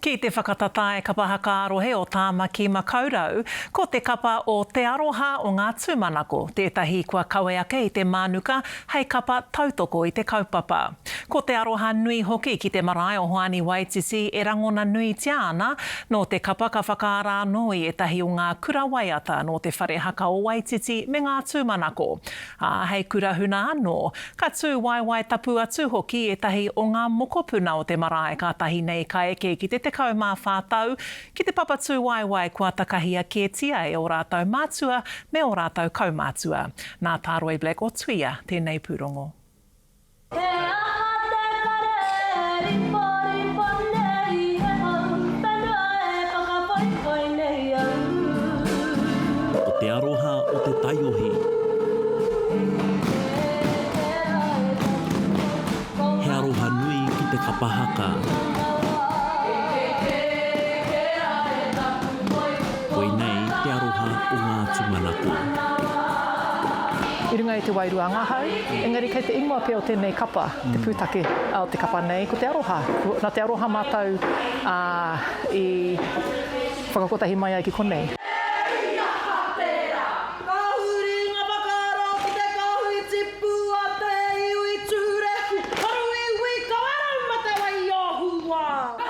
Ki te whakatatai kapahaka arohe o Tāmaki Makaurau, ko te kapa o Te Aroha o ngā tūmanako, tētahi kua kawe ake i te mānuka, hei kapa tautoko i te kaupapa. Ko te aroha nui hoki ki te marae o Hoani Waititi e rangona nui tia ana, no te kapa ka whakaara noi e tahi o ngā kura waiata no te whare haka o Waititi me ngā tūmanako. Hei kura huna anō, ka tū waiwai tapu atu hoki e tahi o ngā mokopuna o te marae ka tahi nei ka eke ki te tekau mā whātau, ki te papatū waiwai kua takahia kētia e o rātau mātua me o rātau kaumātua. Nā Tāroe Black o Tuia, tēnei pūrongo. O te aroha o te taiohi. He aroha nui ki te kapahaka. Koe nei te aroha o ngā tūmanako. I runga i te wairua ngahau, engari kei te ingoa pia o tēnei kapa, te pūtake o te kapa nei, ko te aroha. Nā te aroha mātau i whakakotahi mai ai ki konei.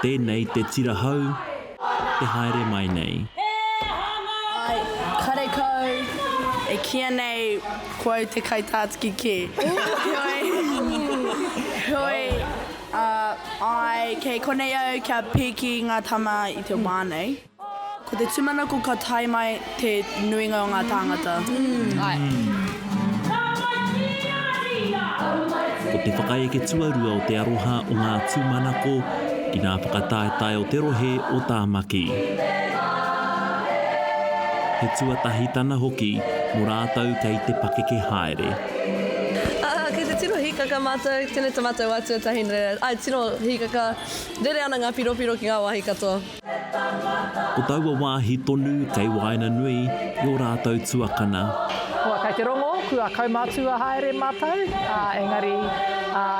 Tēnei te tira hau, te haere mai nei. Ai, karekau, e kia nei, koe te kaitātiki ki. Hoi, ai, kei konei au kia piki ngā tama i te wānei. Ko te tūmanako ka tai mai te nuinga o ngā tāngata. Ai. Ko te whakaeke tuarua o te aroha o ngā tūmanako, ki ngā whakataetai o te rohe o Tāmaki. He tuatahi tana hoki, mō rātau kei te pakeke haere. Kei te tino hikaka mātou, tēnei te mātou atua tahi rere. Ai, tino hikaka, rere ana ngā piropiro ki ngā wāhi katoa. Ko taua wāhi tonu kei waina nui, i o rātau tuakana. Hoa kei te rongo, kua kaumātua haere mātou, engari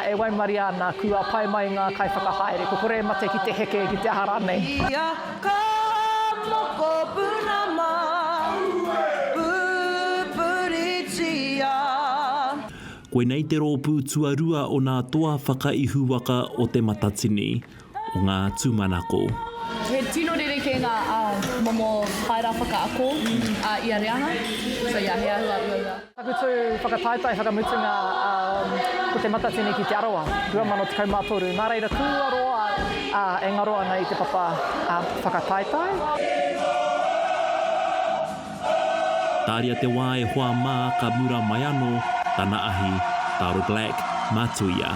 e waimari ana kua pai mai ngā kai whakahaere, ko kore mate ki te heke ki te ahara nei. Ia ka moko puna mā, pupuritia. Koe nei te rōpū tuarua o ngā toa whakaihuwaka o te matatini, o ngā tūmanako. He tino rere ngā momo haera whakaako i a reanga. So ia, hea hua ua. Takutu whakataitai whakamutunga ko te matatini ki te aroa, 2024. Nā reira kua roa e ngaroa nei te papa whakataitai. Tāria te wā e hoa mā ka mura mai anō, tana ahi, Tāroe Black, Matuia.